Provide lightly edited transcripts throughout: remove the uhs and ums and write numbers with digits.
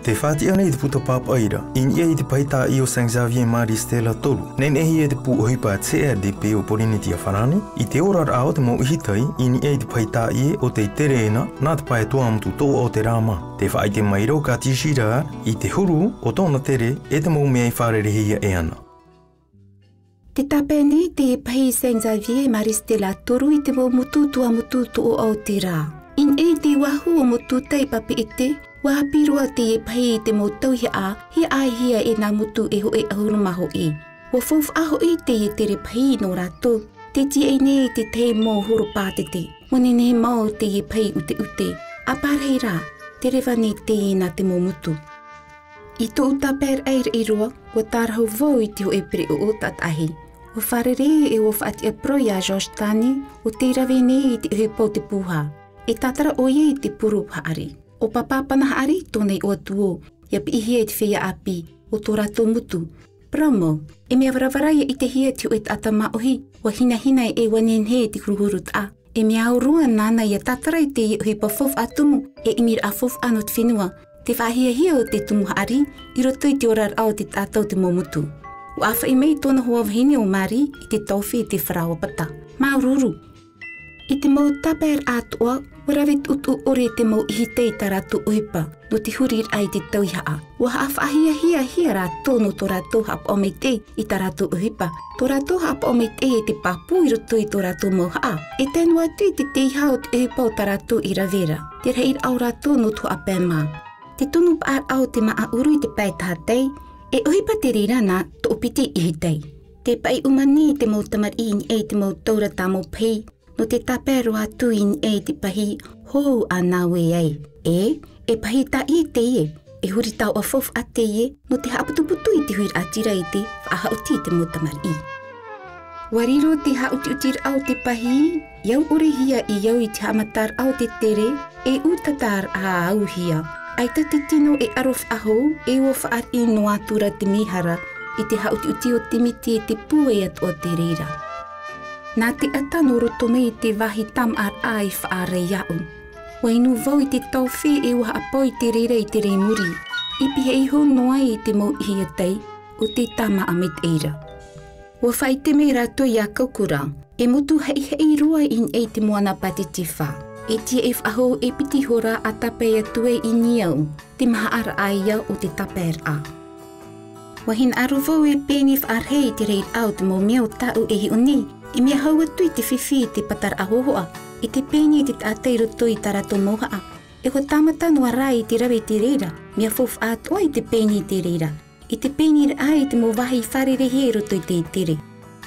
Te whāti ana I te puta pāpaira, in ia I te paita I o St. Xavier Maris Stella Tolu. Nen ehi e te pu ohipa CRDP o Poriniti a Whanane, I te orar ao te mau ihitai, in ia I te paita I o te tere ena, nā te pae toa amutu tō o te rāma. Te whaai te mairo ka tishira I te huru o tōna tere e te mau mea I whārerehia e ana. Te tapeni te pahi St. Xavier Maris Stella Tolu I te mau mutu tua mutu tō o te rā. In e te wahu o mutu tei papi ite, wahapirua te e pahi te mo tauhi a, hi ai hia e nā mutu e ho e ahuru maho e. Wa fof aho I te e tere pahi no rato, te ti e ne te te mo horo pātete, mone ne mau te e pahi ute, a pārhei rā, te rewa ne te e nā te mo mutu. I tō utaper eir I roa, wa tārhau vau I te ho e pere o tatahi. Wa wharere e o whaati a proi a Josh Tani, o te rawe ne I te uhepau te puha. E tatara o ye I te puru haari. O papapana haari tōnei o tuo, ia pi ihia I te whea api, o tō rato mutu. Promo, e mea warawaraia I te hia tiu e atama ohi, wa hina e wanenhe te kuruhuru ta. E mea aurua nana ia tatara I te ohi pa fof atumu, e imir a fof anu te whenua. Te whahia o te tumu haari, I roto I te orar au te tātou te momutu. O awha I mei tōna hoa wahine o Māori I te tawhi I te wharawa pata. Maururu. I te mau taper atoa, warawet utu ore te mau ihitei ta rato uipa, no te hurir ai te tauihaa. Wa haafahia hia rato no tō rato hap o mei te I ta rato uipa. Tō rato hap o mei te e te papu I roto I tō rato mau haa. E tēnu atu I te teiha o te uipa o ta rato I ravera. Te reir au rato no tō apema. Te tonu paar au te maa uru I te pai tātei, e uipa te rirana tō opiti ihitei. Te pai umani te mau tamar I e te mau taura tamo pei, no te tapero atu in e te pahi hou a nawe ei. E pahi ta I te ie, e huri tau a fof a te ie, no te haaputuputu I te huir atira I te whaahauti te motamar I. Wariro te hauti au te pahi, iau ore hia I iau I te hamatar au te tere, e utatar a au hia. Ai te tino e arof ahou, e o whaar I no atura te mihara, I te hauti o te miti e te pue at o te reira. Nā te atano roto mei te wahi tam ar ai whaare iau. Wainu vau I te tauwhi e waha apoi te reira I te reimuri. I pihe iho noa I te mau ihia tei, o te tama amit eira. Wa whai te mei rato I a kaukura, e motu hei rua in e te moana pati tiwha. E tia e whaho e piti hora a tapei atue I niau, te maha ar aia o te taper a. Wahin aru vau e pēni whaarhei te reir au te mau miau tau e hi oni, I mea hau atu I te whiwhi I te patar ahohoa, I te pēni I te tātei roto I tā rato mohaa. E ko tāmata noa rai I te rawe te reira, mea fof atoa I te pēni I te reira. I te pēni ai te mo wahi wharerehi e roto I te tere.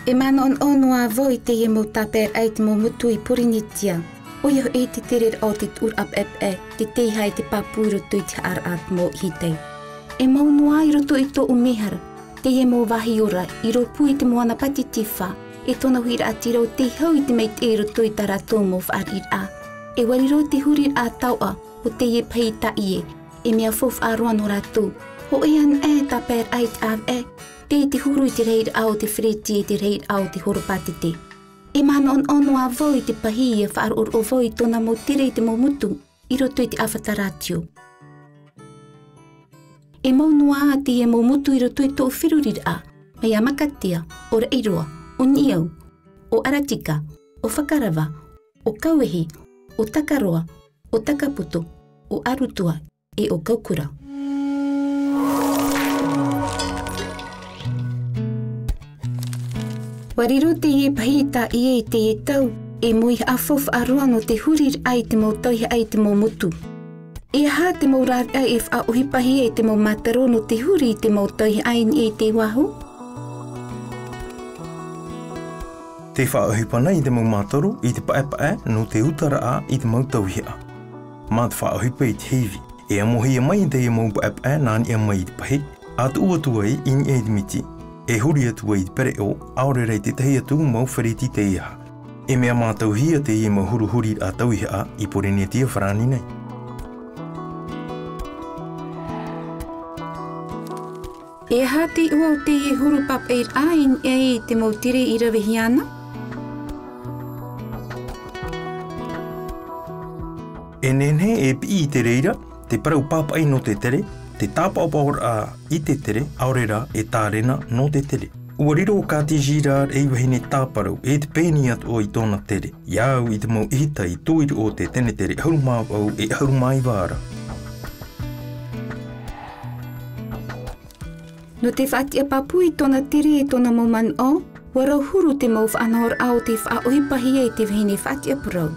E mana on noa voi te he mo tāper ai te mo mutu I porinitia. O iho e te tere o te tur ap te teihai te papu I roto I te ar at mo hitei. E mau noa I roto I tō o mehara, te he mo wahi ora I ropu I te moana pati tiwha. E tōna huira atira o te hau I te mei te roto I tā rato mo whaarir a. E wariro te hurir a taua o te e pai ta ie, e mea fof a roa no rato. Ho e an e taper ai te av te huru I te reir au te whreti e te reir au te horopatete. E mana on o a voi te pahi e whaaror o voi tōna mo tere I te mo mutu, I roto I te awhataratio. E mau noa te e mo mutu I roto I tō whirurir a, mai a makatea, o reiroa, o niau, o aratika, o whakarawa, o kauehi, o takaroa, o takaputo, o arutua e o kaukura. Wariro te e pahita I te e tau, e moi a fof a roa no te hurir ai te mau tauhi ai te mau mutu. E ha te mau rar ai e wha uhipahi e te mau mataro no te huri te mau tauhi ai ni e te wahu. Te whaohipana I te mau mātoro I te pae no te utara a I te mau tauhia. Mā te whaohipa I te hevi. E amohia mai te e mau pae nāni a mai I te pahi. Atu uatua I in e te miti. E huri atua I te pere o aurerei te tahi atu mau whariti te iha. E mea mā tauhia te e mau huri a tauhia I Poriniti a Whanani nei. E ha te ua o te e huru pap eir a in e te mau tire I rawehi ana? E nenhe e pi I te reira, te parau papai no te tere, te tāpapau a I te tere, aurera e tārena no te tere. Ua riro o Kati Girard e wahine tāparau e te pēni atu o I tōna tere. Iau I te mau ihita I tūiri o te tene tere haurumāwau e haurumai wāra. No te whaatia papu I tōna tere e tōna mauman o, warau huru te mau whaanahor au te whaohipahi e te wahine whaatia purau.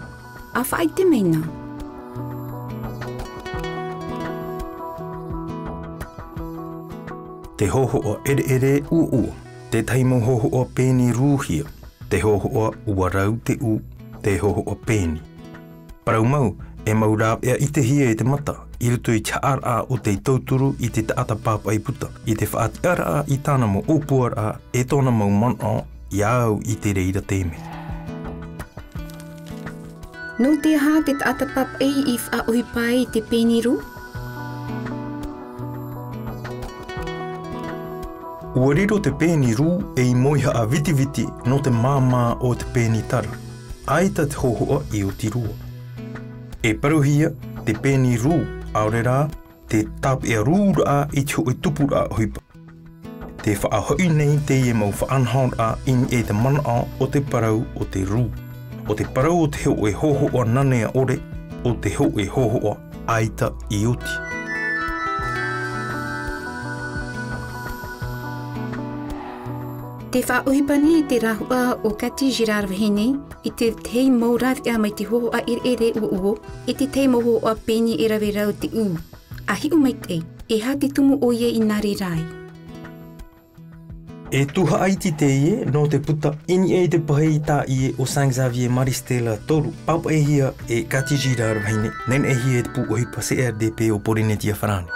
A whaai te meina. Te hoho o ere ua. Te taimau hoho o pēni rūhia. Te hoho o uarau te u. Te hoho o pēni. Parau mau, e mau rāp ea I te hia e te mata. I rutu I te ara o te tauturu I te taata pāpai puta. I te whaati ara I tāna mo upuara e tōna mau man o iau I te reira tēme. No te aha te taata papai I whaohipai I te pēni rū? Ua riro te pēni rū e I moiha a viti no te māmā o te pēni tara. Aita te hohoa I o tirua. E paruhia te pēni rū aurera te tāp e rūra I te hoi tupura hoipa. Te whaahoi nei te e mau whaanhaura in e te mana o te parau o te rū. O te parau o te hoi hohoa nanea ore o te hoi hohoa aita I oti. Te whaohipani te rahua o Kati Girard wahine I te tei mau rawhia mai te hoho a ere uo I te tei moho o pēni e rawe rau te u. A hiu mai te, e ha te tumu o ie I nari rai. E tuha aiti te ie no te puta ini e te pahi tā ie o Saint Xavier Maristela toru. Papa e hia e Kati Girard wahine, nen e hia e te pu ohipa CRDP o Porenetia Whanane.